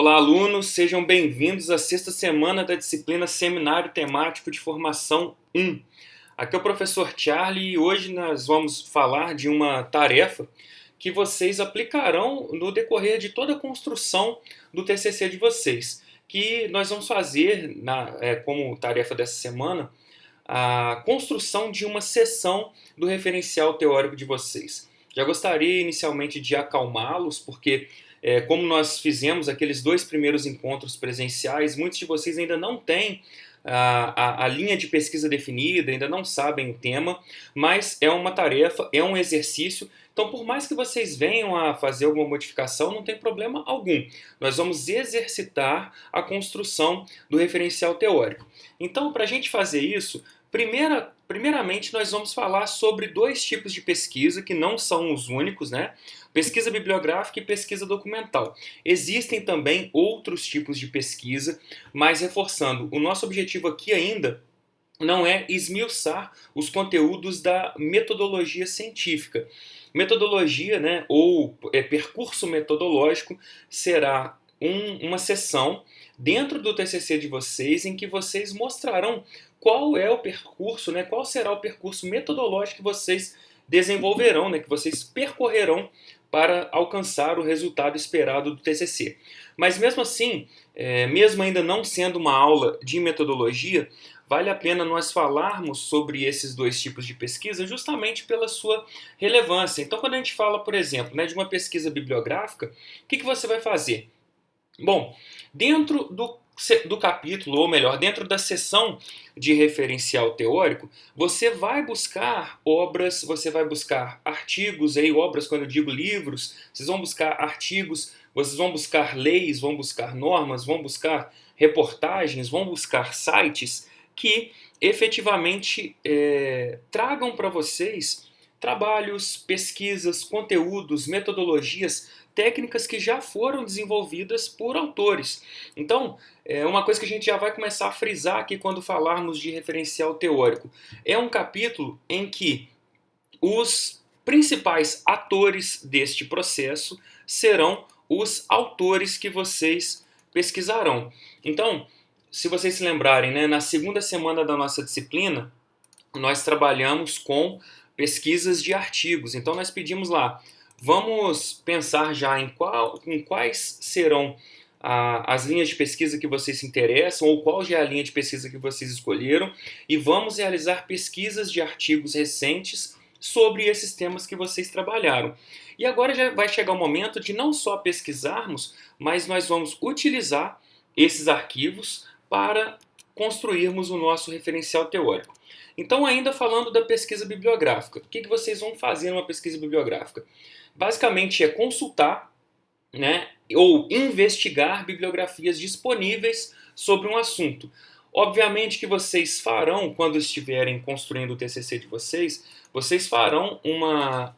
Olá, alunos, sejam bem-vindos à sexta semana da disciplina Seminário Temático de Formação 1. Aqui é o professor Charlie e hoje nós vamos falar de uma tarefa que vocês aplicarão no decorrer de toda a construção do TCC de vocês, que nós vamos fazer como tarefa dessa semana a construção de uma seção do referencial teórico de vocês. Já gostaria inicialmente de acalmá-los, porque como nós fizemos aqueles 2 primeiros encontros presenciais, muitos de vocês ainda não têm a linha de pesquisa definida, ainda não sabem o tema, mas é uma tarefa, é um exercício. Então, por mais que vocês venham a fazer alguma modificação, não tem problema algum. Nós vamos exercitar a construção do referencial teórico. Então, para a gente fazer isso, primeiramente nós vamos falar sobre 2 tipos de pesquisa que não são os únicos, né? Pesquisa bibliográfica e pesquisa documental. Existem também outros tipos de pesquisa, mas reforçando, o nosso objetivo aqui ainda não é esmiuçar os conteúdos da metodologia científica. Metodologia, né, ou percurso metodológico, será uma sessão dentro do TCC de vocês em que vocês mostrarão qual é o percurso, né, qual será o percurso metodológico que vocês desenvolverão, né, que vocês percorrerão para alcançar o resultado esperado do TCC. Mas mesmo assim, mesmo ainda não sendo uma aula de metodologia, vale a pena nós falarmos sobre esses 2 tipos de pesquisa justamente pela sua relevância. Então, quando a gente fala, por exemplo, de uma pesquisa bibliográfica, o que você vai fazer? Bom, dentro do capítulo, ou melhor, dentro da seção de referencial teórico, você vai buscar obras, você vai buscar artigos, obras quando eu digo livros, vocês vão buscar artigos, vocês vão buscar leis, vão buscar normas, vão buscar reportagens, vão buscar sites que efetivamente tragam para vocês trabalhos, pesquisas, conteúdos, metodologias, técnicas que já foram desenvolvidas por autores. Então, uma coisa que a gente já vai começar a frisar aqui quando falarmos de referencial teórico. É um capítulo em que os principais atores deste processo serão os autores que vocês pesquisarão. Então, se vocês se lembrarem, na segunda semana da nossa disciplina, nós trabalhamos com pesquisas de artigos. Então, nós pedimos lá, vamos pensar já em quais serão as linhas de pesquisa que vocês se interessam, ou qual já é a linha de pesquisa que vocês escolheram, e vamos realizar pesquisas de artigos recentes sobre esses temas que vocês trabalharam. E agora já vai chegar o momento de não só pesquisarmos, mas nós vamos utilizar esses arquivos para construirmos o nosso referencial teórico. Então, ainda falando da pesquisa bibliográfica, o que vocês vão fazer numa pesquisa bibliográfica? Basicamente é consultar, ou investigar bibliografias disponíveis sobre um assunto. Obviamente que vocês farão, quando estiverem construindo o TCC de vocês farão uma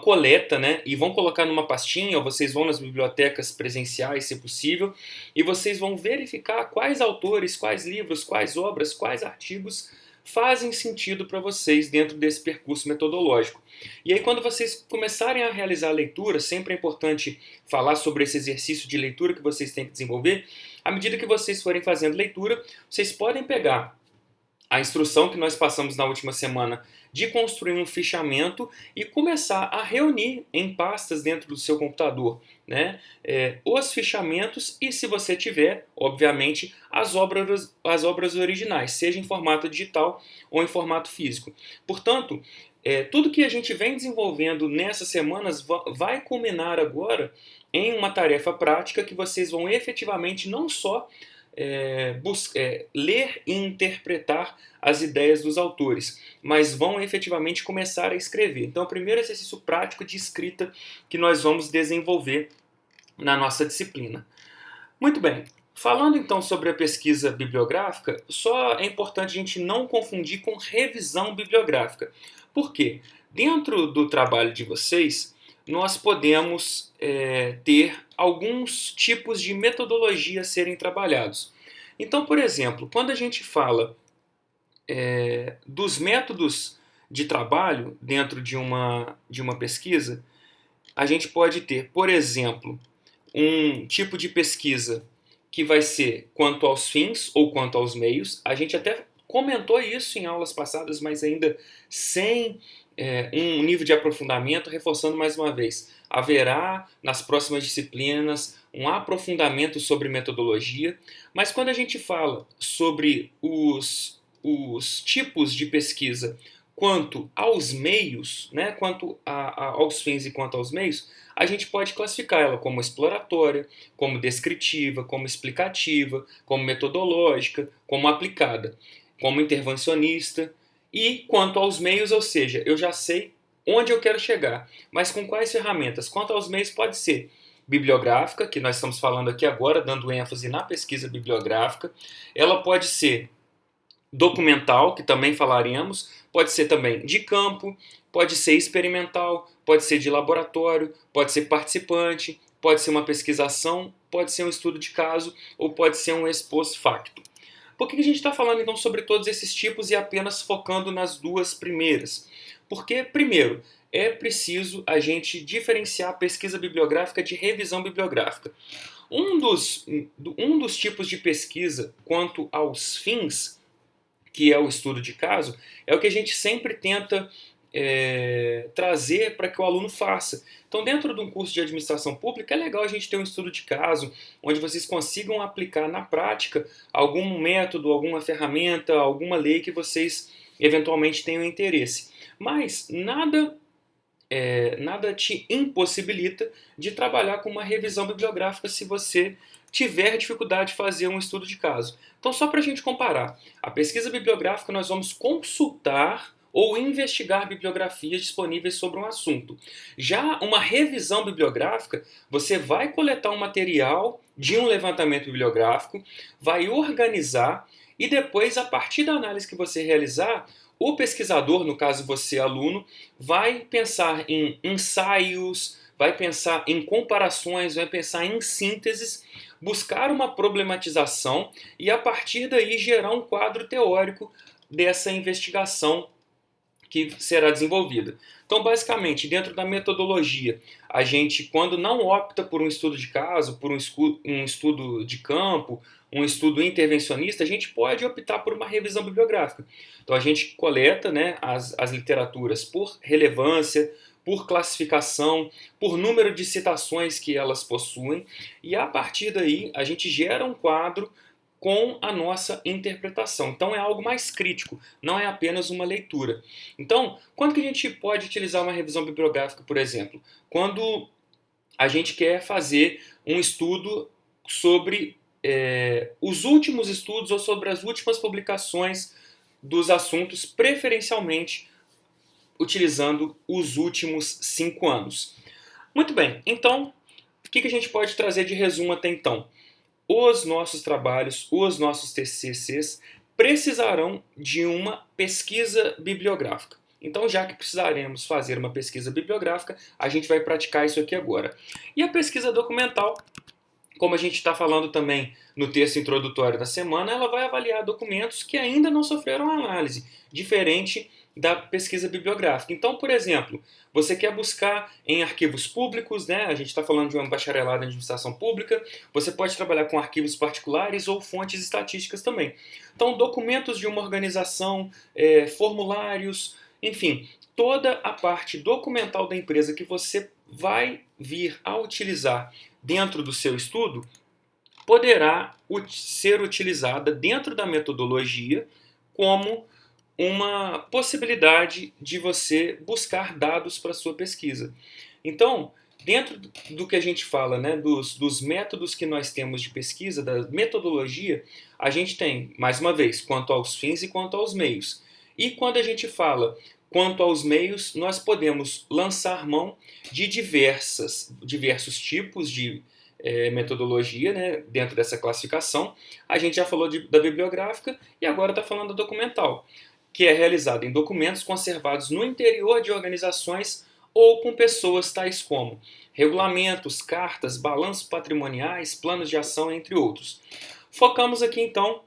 coleta, e vão colocar numa pastinha, ou vocês vão nas bibliotecas presenciais, se possível, e vocês vão verificar quais autores, quais livros, quais obras, quais artigos fazem sentido para vocês dentro desse percurso metodológico. E aí, quando vocês começarem a realizar a leitura, sempre é importante falar sobre esse exercício de leitura que vocês têm que desenvolver. À medida que vocês forem fazendo leitura, vocês podem pegar a instrução que nós passamos na última semana de construir um fichamento e começar a reunir em pastas dentro do seu computador, os fichamentos e, se você tiver, obviamente, as obras originais, seja em formato digital ou em formato físico. Portanto, tudo que a gente vem desenvolvendo nessas semanas vai culminar agora em uma tarefa prática que vocês vão efetivamente não só ler e interpretar as ideias dos autores, mas vão efetivamente começar a escrever. Então, o primeiro exercício prático de escrita que nós vamos desenvolver na nossa disciplina. Muito bem, falando então sobre a pesquisa bibliográfica, só é importante a gente não confundir com revisão bibliográfica. Por quê? Dentro do trabalho de vocês, nós podemos ter alguns tipos de metodologia a serem trabalhados. Então, por exemplo, quando a gente fala dos métodos de trabalho dentro de uma pesquisa, a gente pode ter, por exemplo, um tipo de pesquisa que vai ser quanto aos fins ou quanto aos meios. A gente até comentou isso em aulas passadas, mas ainda sem um nível de aprofundamento, reforçando mais uma vez. Haverá nas próximas disciplinas um aprofundamento sobre metodologia, mas quando a gente fala sobre os tipos de pesquisa quanto aos meios, né, quanto aos fins e quanto aos meios, a gente pode classificar ela como exploratória, como descritiva, como explicativa, como metodológica, como aplicada, como intervencionista. E quanto aos meios, ou seja, eu já sei onde eu quero chegar, mas com quais ferramentas? Quanto aos meios, pode ser bibliográfica, que nós estamos falando aqui agora, dando ênfase na pesquisa bibliográfica. Ela pode ser documental, que também falaremos, pode ser também de campo, pode ser experimental, pode ser de laboratório, pode ser participante, pode ser uma pesquisação, pode ser um estudo de caso ou pode ser um ex post facto. Por que a gente está falando então sobre todos esses tipos e apenas focando nas duas primeiras? Porque, primeiro, é preciso a gente diferenciar a pesquisa bibliográfica de revisão bibliográfica. Um dos tipos de pesquisa quanto aos fins, que é o estudo de caso, é o que a gente sempre tenta trazer para que o aluno faça. Então, dentro de um curso de administração pública, é legal a gente ter um estudo de caso, onde vocês consigam aplicar na prática algum método, alguma ferramenta, alguma lei que vocês eventualmente tenham interesse. Mas nada te impossibilita de trabalhar com uma revisão bibliográfica se você tiver dificuldade de fazer um estudo de caso. Então, só para a gente comparar, a pesquisa bibliográfica nós vamos consultar ou investigar bibliografias disponíveis sobre um assunto. Já uma revisão bibliográfica, você vai coletar um material de um levantamento bibliográfico, vai organizar e depois, a partir da análise que você realizar, o pesquisador, no caso você aluno, vai pensar em ensaios, vai pensar em comparações, vai pensar em sínteses, buscar uma problematização e a partir daí gerar um quadro teórico dessa investigação que será desenvolvida. Então, basicamente, dentro da metodologia, a gente, quando não opta por um estudo de caso, por um estudo de campo, um estudo intervencionista, a gente pode optar por uma revisão bibliográfica. Então, a gente coleta, né, as literaturas por relevância, por classificação, por número de citações que elas possuem, e a partir daí a gente gera um quadro com a nossa interpretação. Então é algo mais crítico, não é apenas uma leitura. Então, quando que a gente pode utilizar uma revisão bibliográfica, por exemplo? Quando a gente quer fazer um estudo sobre os últimos estudos ou sobre as últimas publicações dos assuntos, preferencialmente utilizando os últimos 5 anos. Muito bem, então, o que a gente pode trazer de resumo até então? Os nossos trabalhos, os nossos TCCs precisarão de uma pesquisa bibliográfica. Então, já que precisaremos fazer uma pesquisa bibliográfica, a gente vai praticar isso aqui agora. E a pesquisa documental, como a gente está falando também no texto introdutório da semana, ela vai avaliar documentos que ainda não sofreram análise, diferente da pesquisa bibliográfica. Então, por exemplo, você quer buscar em arquivos públicos, né? A gente está falando de uma bacharelada em administração pública, você pode trabalhar com arquivos particulares ou fontes estatísticas também. Então, documentos de uma organização, formulários, enfim, toda a parte documental da empresa que você vai vir a utilizar dentro do seu estudo poderá ser utilizada dentro da metodologia como uma possibilidade de você buscar dados para a sua pesquisa. Então, dentro do que a gente fala, né, dos métodos que nós temos de pesquisa, da metodologia, a gente tem, mais uma vez, quanto aos fins e quanto aos meios. E quando a gente fala quanto aos meios, nós podemos lançar mão de diversos tipos de metodologia, né, dentro dessa classificação. A gente já falou da bibliográfica e agora está falando da documental, que é realizada em documentos conservados no interior de organizações ou com pessoas tais como regulamentos, cartas, balanços patrimoniais, planos de ação, entre outros. Focamos aqui então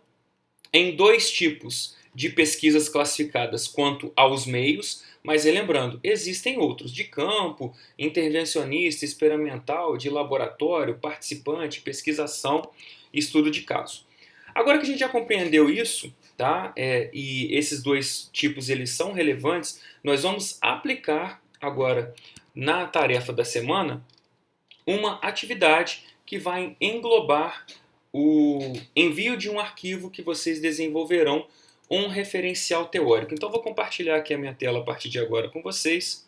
em 2 tipos de pesquisas classificadas quanto aos meios, Mas relembrando, existem outros de campo, intervencionista, experimental, de laboratório, participante, pesquisação, estudo de caso. Agora que a gente já compreendeu isso, tá? E esses dois tipos eles são relevantes, nós vamos aplicar agora na tarefa da semana uma atividade que vai englobar o envio de um arquivo que vocês desenvolverão um referencial teórico. Então vou compartilhar aqui a minha tela a partir de agora com vocês,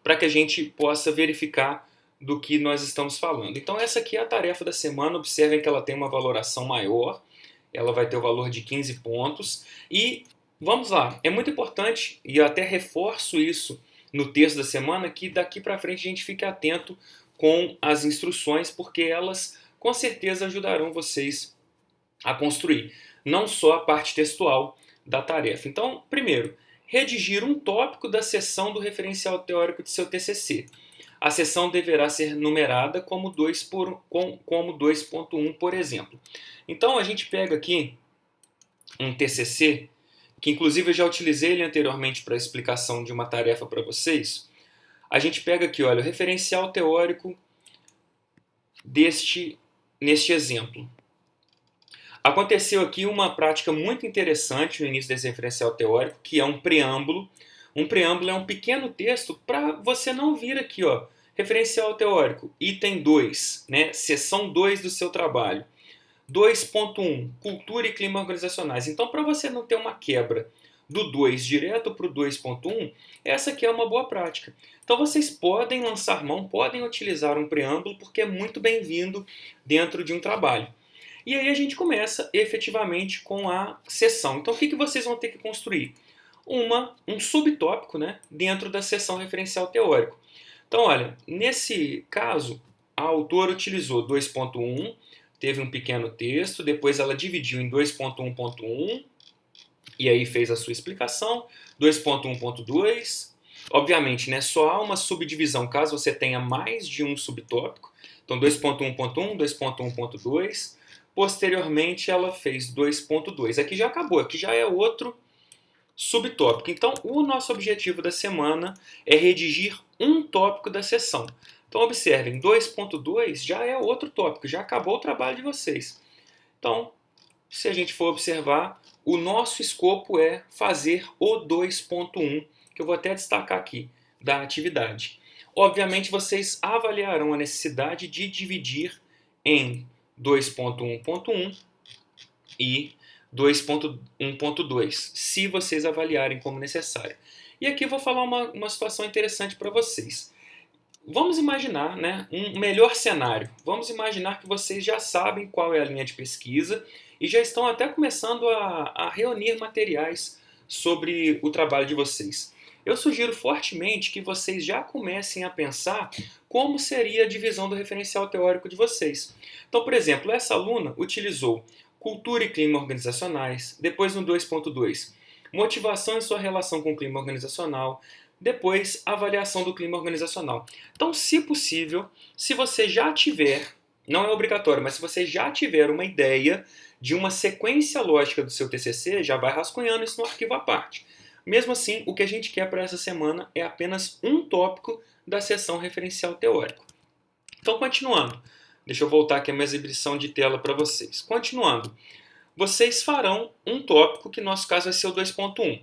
para que a gente possa verificar do que nós estamos falando. Então essa aqui é a tarefa da semana, observem que ela tem uma valoração maior, ela vai ter o valor de 15 pontos, e vamos lá, é muito importante, e eu até reforço isso no texto da semana, que daqui para frente a gente fique atento com as instruções, porque elas com certeza ajudarão vocês a construir não só a parte textual da tarefa. Então, primeiro, redigir um tópico da seção do referencial teórico de seu TCC. A seção deverá ser numerada como 2.1, por exemplo. Então, a gente pega aqui um TCC, que inclusive eu já utilizei ele anteriormente para explicação de uma tarefa para vocês. A gente pega aqui, olha, o referencial teórico neste exemplo. Aconteceu aqui uma prática muito interessante no início desse referencial teórico, que é um preâmbulo. Um preâmbulo é um pequeno texto para você não vir aqui, ó, referencial teórico, item 2, né, seção 2 do seu trabalho. 2.1, cultura e clima organizacionais. Então, para você não ter uma quebra do 2 direto para o 2.1, essa aqui é uma boa prática. Então, vocês podem lançar mão, podem utilizar um preâmbulo, porque é muito bem-vindo dentro de um trabalho. E aí a gente começa efetivamente com a seção. Então, o que vocês vão ter que construir? Um subtópico, né, dentro da seção referencial teórico. Então, olha, nesse caso, a autora utilizou 2.1, teve um pequeno texto, depois ela dividiu em 2.1.1, e aí fez a sua explicação, 2.1.2. Obviamente, né, só há uma subdivisão caso você tenha mais de um subtópico. Então, 2.1.1, 2.1.2. Posteriormente, ela fez 2.2. Aqui já acabou, aqui já é outro subtópico. Então, o nosso objetivo da semana é redigir um tópico da sessão. Então, observem, 2.2 já é outro tópico, já acabou o trabalho de vocês. Então, se a gente for observar, o nosso escopo é fazer o 2.1, que eu vou até destacar aqui, da atividade. Obviamente, vocês avaliarão a necessidade de dividir em 2.1.1 e 2.1.2, se vocês avaliarem como necessário. E aqui eu vou falar uma situação interessante para vocês. Vamos imaginar, né, um melhor cenário. Vamos imaginar que vocês já sabem qual é a linha de pesquisa e já estão até começando a reunir materiais sobre o trabalho de vocês. Eu sugiro fortemente que vocês já comecem a pensar como seria a divisão do referencial teórico de vocês. Então, por exemplo, essa aluna utilizou cultura e clima organizacionais, depois no 2.2, motivação em sua relação com o clima organizacional, depois avaliação do clima organizacional. Então, se possível, se você já tiver, não é obrigatório, mas se você já tiver uma ideia de uma sequência lógica do seu TCC, já vai rascunhando isso no arquivo à parte. Mesmo assim, o que a gente quer para essa semana é apenas um tópico da seção referencial teórico. Então, continuando. Deixa eu voltar aqui a minha exibição de tela para vocês. Continuando. Vocês farão um tópico, que no nosso caso vai ser o 2.1.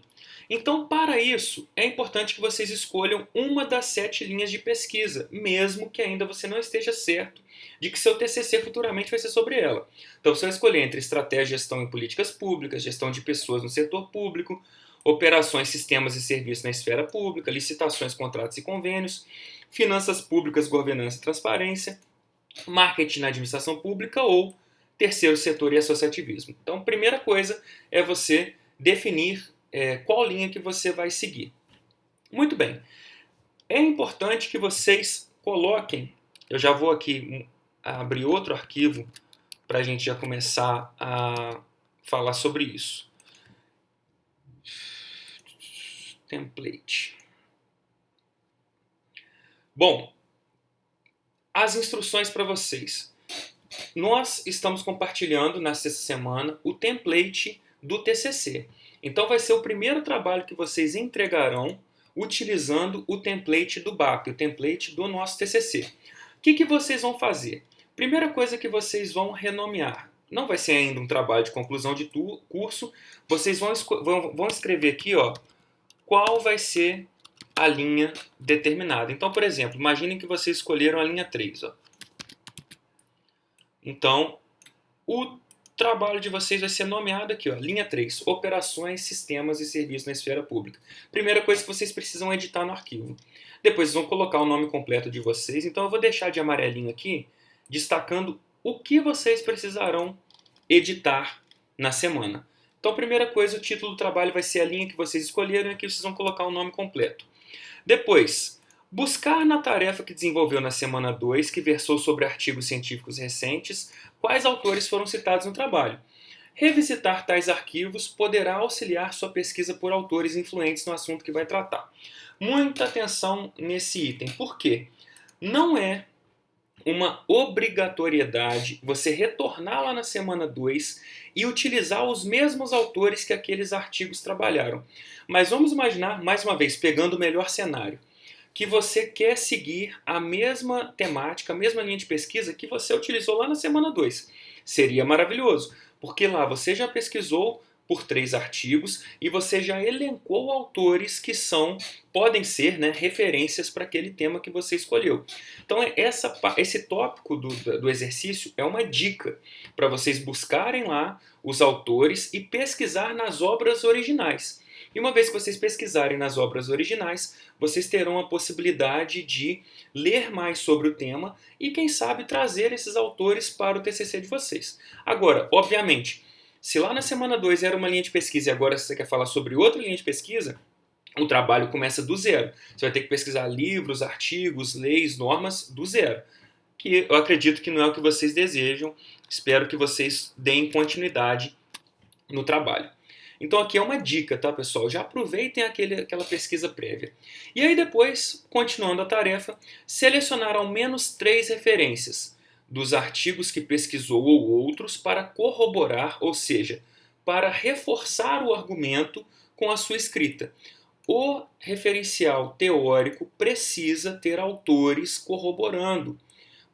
Então, para isso, é importante que vocês escolham uma das 7 linhas de pesquisa, mesmo que ainda você não esteja certo de que seu TCC futuramente vai ser sobre ela. Então, você vai escolher entre estratégia, gestão e políticas públicas, gestão de pessoas no setor público, operações, sistemas e serviços na esfera pública, licitações, contratos e convênios, finanças públicas, governança e transparência, marketing na administração pública ou terceiro setor e associativismo. Então, primeira coisa é você definir qual linha que você vai seguir. Muito bem. É importante que vocês coloquem, eu já vou aqui abrir outro arquivo para a gente já começar a falar sobre isso. Template. Bom, as instruções para vocês. Nós estamos compartilhando nesta semana o template do TCC. Então vai ser o primeiro trabalho que vocês entregarão utilizando o template do BAP, o template do nosso TCC. O que vocês vão fazer? Primeira coisa que vocês vão renomear. Não vai ser ainda um trabalho de conclusão de curso. Vocês vão escrever aqui, ó, qual vai ser a linha determinada. Então, por exemplo, imaginem que vocês escolheram a linha 3. Ó. Então, o trabalho de vocês vai ser nomeado aqui, ó, linha 3, operações, sistemas e serviços na esfera pública. Primeira coisa que vocês precisam editar no arquivo. Depois vocês vão colocar o nome completo de vocês. Então eu vou deixar de amarelinho aqui, destacando o que vocês precisarão editar na semana. Então, primeira coisa, o título do trabalho vai ser a linha que vocês escolheram e aqui vocês vão colocar o nome completo. Depois, buscar na tarefa que desenvolveu na semana 2, que versou sobre artigos científicos recentes, quais autores foram citados no trabalho. Revisitar tais arquivos poderá auxiliar sua pesquisa por autores influentes no assunto que vai tratar. Muita atenção nesse item. Por quê? Não é uma obrigatoriedade você retornar lá na semana 2 e utilizar os mesmos autores que aqueles artigos trabalharam. Mas vamos imaginar, mais uma vez, pegando o melhor cenário, que você quer seguir a mesma temática, a mesma linha de pesquisa que você utilizou lá na semana 2. Seria maravilhoso, porque lá você já pesquisou por 3 artigos e você já elencou autores que podem ser, né, referências para aquele tema que você escolheu. Então esse tópico do exercício é uma dica para vocês buscarem lá os autores e pesquisar nas obras originais. E uma vez que vocês pesquisarem nas obras originais, vocês terão a possibilidade de ler mais sobre o tema e, quem sabe, trazer esses autores para o TCC de vocês. Agora, obviamente, se lá na semana 2 era uma linha de pesquisa e agora você quer falar sobre outra linha de pesquisa, o trabalho começa do zero. Você vai ter que pesquisar livros, artigos, leis, normas do zero. Que eu acredito que não é o que vocês desejam. Espero que vocês deem continuidade no trabalho. Então aqui é uma dica, tá, pessoal? Já aproveitem aquela pesquisa prévia. E aí depois, continuando a tarefa, selecionar ao menos 3 referências dos artigos que pesquisou ou outros para corroborar, ou seja, para reforçar o argumento com a sua escrita. O referencial teórico precisa ter autores corroborando.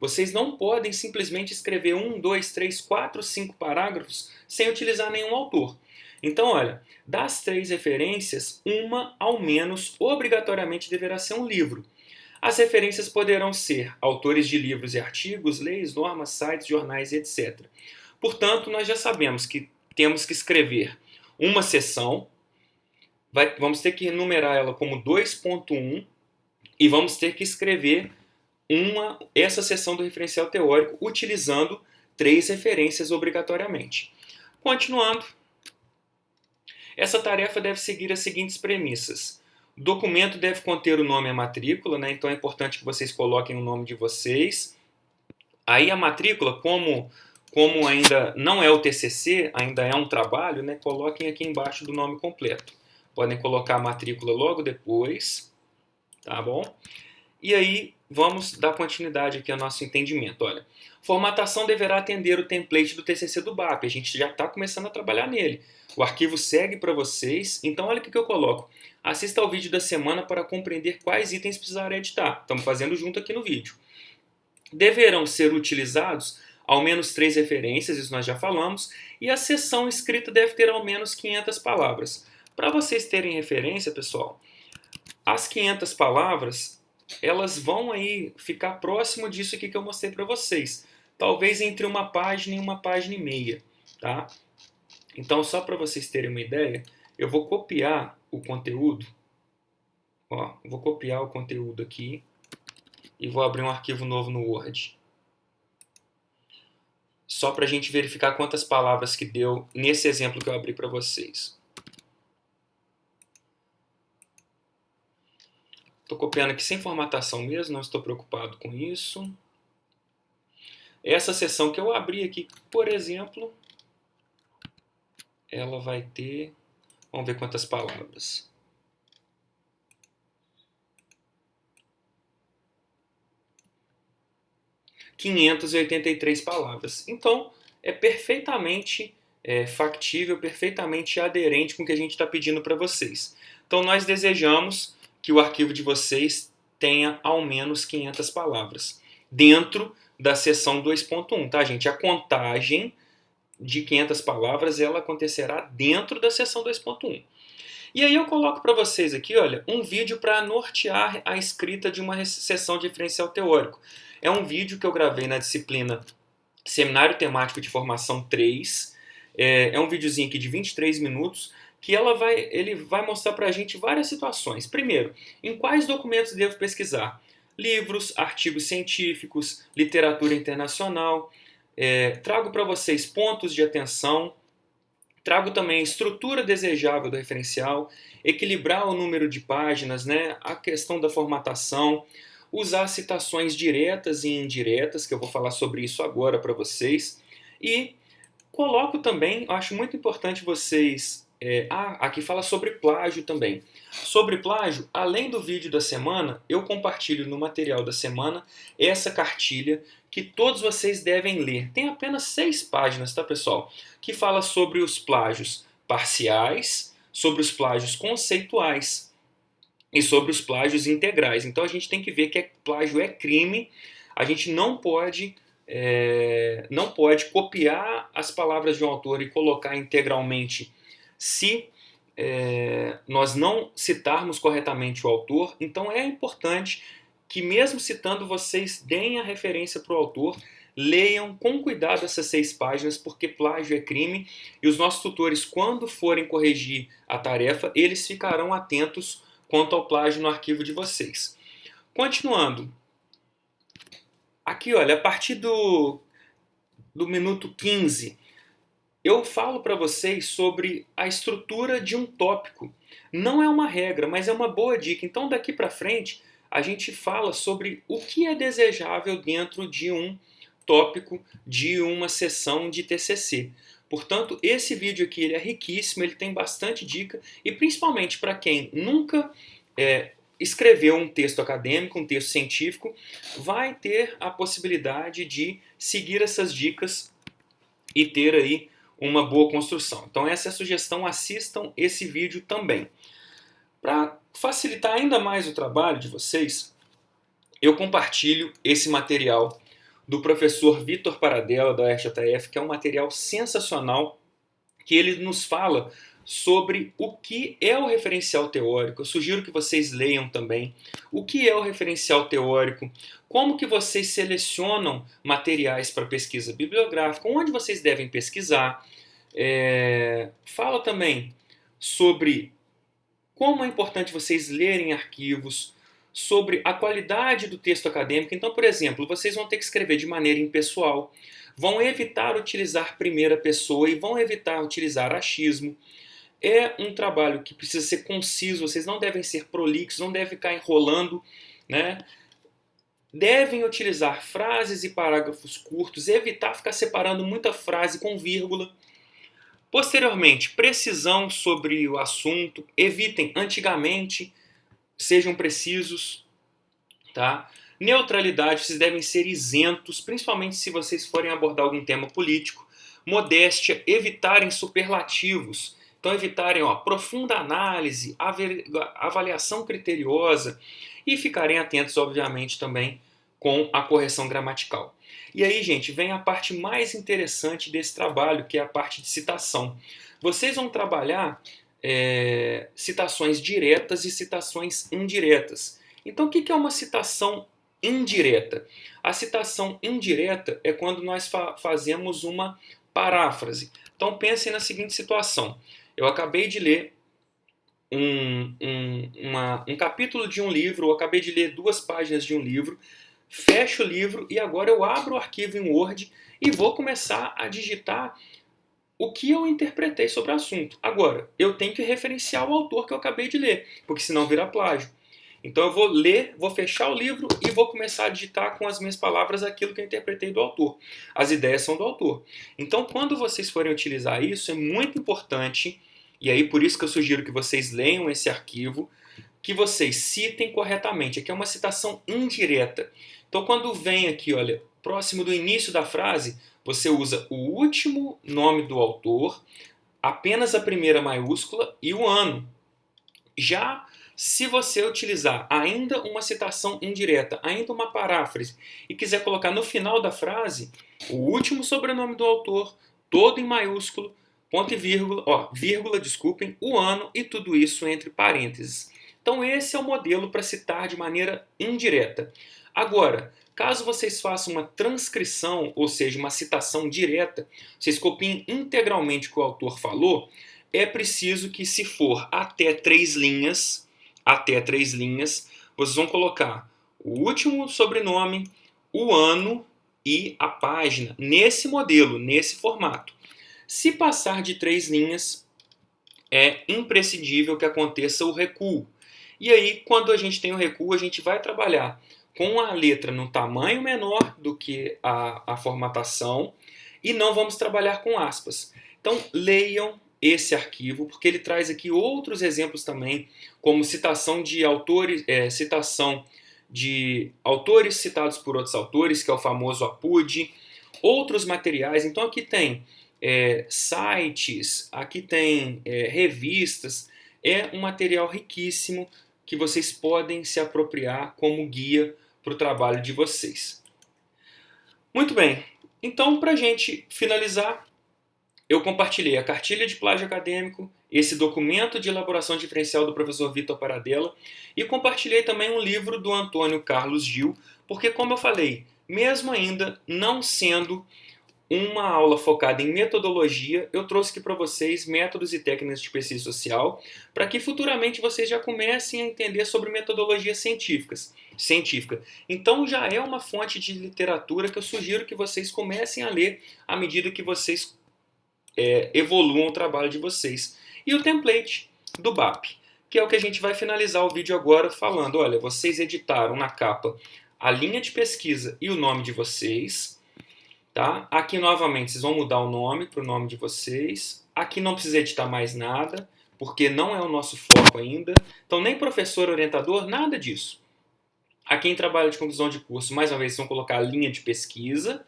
Vocês não podem simplesmente escrever 1, 2, 3, 4, 5 parágrafos sem utilizar nenhum autor. Então, olha, das 3 referências, uma, ao menos, obrigatoriamente deverá ser um livro. As referências poderão ser autores de livros e artigos, leis, normas, sites, jornais, etc. Portanto, nós já sabemos que temos que escrever uma seção, vamos ter que enumerar ela como 2.1 e vamos ter que escrever essa seção do referencial teórico utilizando 3 referências obrigatoriamente. Continuando, essa tarefa deve seguir as seguintes premissas. O documento deve conter o nome e a matrícula, né? Então é importante que vocês coloquem o nome de vocês. Aí a matrícula, como ainda não é o TCC, ainda é um trabalho, né? Coloquem aqui embaixo do nome completo. Podem colocar a matrícula logo depois, tá bom? E aí vamos dar continuidade aqui ao nosso entendimento. Olha, formatação deverá atender o template do TCC do BAP. A gente já está começando a trabalhar nele. O arquivo segue para vocês. Então olha o que eu coloco. Assista ao vídeo da semana para compreender quais itens precisará editar. Estamos fazendo junto aqui no vídeo. Deverão ser utilizados ao menos 3 referências, isso nós já falamos, e a seção escrita deve ter ao menos 500 palavras. Para vocês terem referência, pessoal, as 500 palavras, elas vão aí ficar próximo disso aqui que eu mostrei para vocês. Talvez entre uma página e uma página e meia, tá? Então, só para vocês terem uma ideia, eu vou copiar o conteúdo. Ó, vou copiar o conteúdo aqui e vou abrir um arquivo novo no Word. Só para a gente verificar quantas palavras que deu nesse exemplo que eu abri para vocês. Estou copiando aqui sem formatação mesmo, não estou preocupado com isso. Essa seção que eu abri aqui, por exemplo, ela vai ter... Vamos ver quantas palavras. — 583 palavras. Então, é perfeitamente factível, perfeitamente aderente com o que a gente está pedindo para vocês. Então, nós desejamos que o arquivo de vocês tenha ao menos 500 palavras, dentro da seção 2.1, tá, gente? A contagem de 500 palavras, ela acontecerá dentro da seção 2.1. E aí eu coloco para vocês aqui, olha, um vídeo para nortear a escrita de uma seção de referencial teórico. É um vídeo que eu gravei na disciplina Seminário Temático de Formação 3. É um videozinho aqui de 23 minutos, que ele vai mostrar para a gente várias situações. Primeiro, em quais documentos devo pesquisar? Livros, artigos científicos, literatura internacional. Trago para vocês pontos de atenção. Trago também a estrutura desejável do referencial, equilibrar o número de páginas, né? A questão da formatação, usar citações diretas e indiretas, que eu vou falar sobre isso agora para vocês. E coloco também, eu acho muito importante vocês... aqui fala sobre plágio também. Sobre plágio, além do vídeo da semana, eu compartilho no material da semana essa cartilha que todos vocês devem ler. Tem apenas 6 páginas, tá, pessoal? Que fala sobre os plágios parciais, sobre os plágios conceituais e sobre os plágios integrais. Então a gente tem que ver que plágio é crime. A gente não pode copiar as palavras de um autor e colocar integralmente se nós não citarmos corretamente o autor. Então é importante que, mesmo citando, vocês deem a referência para o autor, leiam com cuidado essas 6 páginas, porque plágio é crime, e os nossos tutores, quando forem corrigir a tarefa, eles ficarão atentos quanto ao plágio no arquivo de vocês. Continuando, aqui, olha, a partir do minuto 15, eu falo para vocês sobre a estrutura de um tópico. Não é uma regra, mas é uma boa dica. Então, daqui para frente, a gente fala sobre o que é desejável dentro de um tópico de uma sessão de TCC. Portanto, esse vídeo aqui ele é riquíssimo, ele tem bastante dica, e principalmente para quem nunca escreveu um texto acadêmico, um texto científico, vai ter a possibilidade de seguir essas dicas e ter aí uma boa construção. Então essa é a sugestão, assistam esse vídeo também. Para facilitar ainda mais o trabalho de vocês, eu compartilho esse material do professor Vitor Paradella, da UFJF, que é um material sensacional, que ele nos fala sobre o que é o referencial teórico. Eu sugiro que vocês leiam também o que é o referencial teórico, como que vocês selecionam materiais para pesquisa bibliográfica, onde vocês devem pesquisar. Fala também sobre como é importante vocês lerem arquivos, sobre a qualidade do texto acadêmico. Então, por exemplo, vocês vão ter que escrever de maneira impessoal, vão evitar utilizar primeira pessoa e vão evitar utilizar achismo. É um trabalho que precisa ser conciso, vocês não devem ser prolixos, não devem ficar enrolando, né? Devem utilizar frases e parágrafos curtos, evitar ficar separando muita frase com vírgula. Posteriormente, precisão sobre o assunto, evitem antigamente, sejam precisos, tá? Neutralidade, vocês devem ser isentos, principalmente se vocês forem abordar algum tema político. Modéstia, evitarem superlativos, então evitarem profunda análise, avaliação criteriosa e ficarem atentos, obviamente, também com a correção gramatical. E aí, gente, vem a parte mais interessante desse trabalho, que é a parte de citação. Vocês vão trabalhar citações diretas e citações indiretas. Então, o que é uma citação indireta? A citação indireta é quando nós fazemos uma paráfrase. Então, pensem na seguinte situação. Eu acabei de ler um capítulo de um livro, eu acabei de ler 2 páginas de um livro, fecho o livro e agora eu abro o arquivo em Word e vou começar a digitar o que eu interpretei sobre o assunto. Agora, eu tenho que referenciar o autor que eu acabei de ler, porque senão vira plágio. Então eu vou ler, vou fechar o livro e vou começar a digitar com as minhas palavras aquilo que eu interpretei do autor. As ideias são do autor. Então quando vocês forem utilizar isso, é muito importante, e aí por isso que eu sugiro que vocês leiam esse arquivo, que vocês citem corretamente. Aqui é uma citação indireta. Então quando vem aqui, olha, próximo do início da frase, você usa o último nome do autor, apenas a primeira maiúscula e o ano. Já Se você utilizar ainda uma citação indireta, ainda uma paráfrase, e quiser colocar no final da frase o último sobrenome do autor, todo em maiúsculo, ponto e vírgula, vírgula, desculpem, o ano e tudo isso entre parênteses. Então esse é o modelo para citar de maneira indireta. Agora, caso vocês façam uma transcrição, ou seja, uma citação direta, vocês copiem integralmente o que o autor falou, é preciso que, se for até 3 linhas, vocês vão colocar o último sobrenome, o ano e a página, nesse modelo, nesse formato. Se passar de 3 linhas, é imprescindível que aconteça o recuo. E aí, quando a gente tem o recuo, a gente vai trabalhar com a letra no tamanho menor do que a formatação e não vamos trabalhar com aspas. Então, leiam esse arquivo, porque ele traz aqui outros exemplos também, como citação de autores, citação de autores citados por outros autores, que é o famoso APUD, outros materiais. Então aqui tem sites, aqui tem revistas, é um material riquíssimo que vocês podem se apropriar como guia para o trabalho de vocês. Muito bem, então para a gente finalizar, eu compartilhei a cartilha de plágio acadêmico, esse documento de elaboração diferencial do professor Vitor Paradella e compartilhei também um livro do Antônio Carlos Gil, porque, como eu falei, mesmo ainda não sendo uma aula focada em metodologia, eu trouxe aqui para vocês métodos e técnicas de pesquisa social, para que futuramente vocês já comecem a entender sobre metodologia científica. Então já é uma fonte de literatura que eu sugiro que vocês comecem a ler à medida que vocês evoluam o trabalho de vocês. E o template do BAP, que é o que a gente vai finalizar o vídeo agora falando. Olha, vocês editaram na capa a linha de pesquisa e o nome de vocês. Tá? Aqui novamente vocês vão mudar o nome para o nome de vocês. Aqui não precisa editar mais nada, porque não é o nosso foco ainda. Então nem professor, orientador, nada disso. Aqui em trabalho de conclusão de curso, mais uma vez, vocês vão colocar a linha de pesquisa.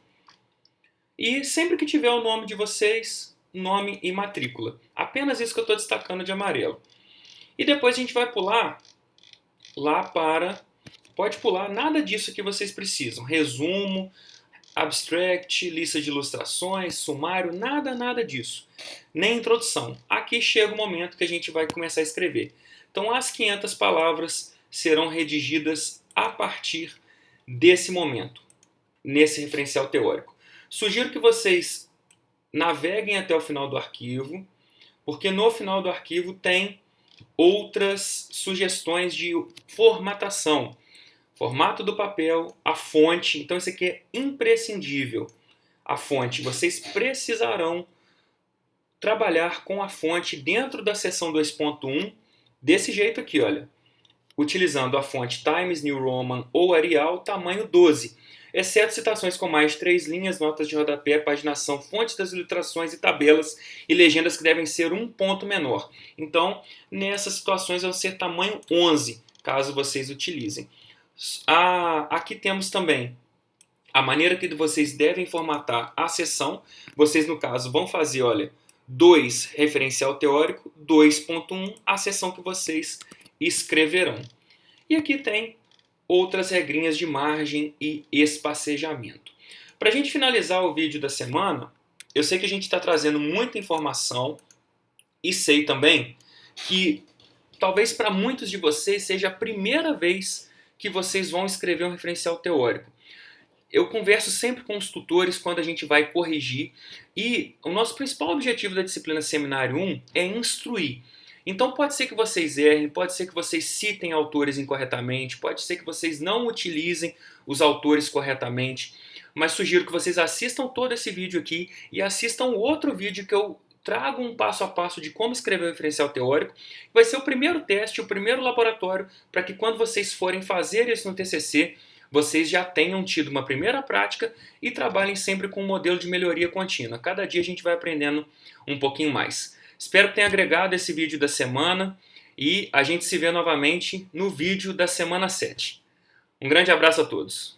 E sempre que tiver o nome de vocês, nome e matrícula. Apenas isso que eu estou destacando de amarelo. E depois a gente vai pular lá para... Pode pular nada disso que vocês precisam. Resumo, abstract, lista de ilustrações, sumário, nada disso. Nem introdução. Aqui chega o momento que a gente vai começar a escrever. Então as 500 palavras serão redigidas a partir desse momento, nesse referencial teórico. Sugiro que vocês naveguem até o final do arquivo, porque no final do arquivo tem outras sugestões de formatação. Formato do papel, a fonte. Então isso aqui é imprescindível. A fonte. Vocês precisarão trabalhar com a fonte dentro da seção 2.1 desse jeito aqui, olha. Utilizando a fonte Times New Roman ou Arial, tamanho 12. Exceto citações com mais de 3 linhas, notas de rodapé, paginação, fontes das ilustrações e tabelas e legendas que devem ser um ponto menor. Então, nessas situações vão ser tamanho 11, caso vocês utilizem. Aqui temos também a maneira que vocês devem formatar a seção. Vocês, no caso, vão fazer, olha, 2 referencial teórico, 2.1, a seção que vocês escreverão. E aqui tem outras regrinhas de margem e espacejamento. Para a gente finalizar o vídeo da semana, eu sei que a gente está trazendo muita informação e sei também que talvez para muitos de vocês seja a primeira vez que vocês vão escrever um referencial teórico. Eu converso sempre com os tutores quando a gente vai corrigir e o nosso principal objetivo da disciplina Seminário 1 é instruir. Então pode ser que vocês errem, pode ser que vocês citem autores incorretamente, pode ser que vocês não utilizem os autores corretamente, mas sugiro que vocês assistam todo esse vídeo aqui e assistam outro vídeo que eu trago um passo a passo de como escrever um referencial teórico. Vai ser o primeiro teste, o primeiro laboratório, para que quando vocês forem fazer isso no TCC, vocês já tenham tido uma primeira prática e trabalhem sempre com um modelo de melhoria contínua. Cada dia a gente vai aprendendo um pouquinho mais. Espero que tenha agregado esse vídeo da semana e a gente se vê novamente no vídeo da semana 7. Um grande abraço a todos.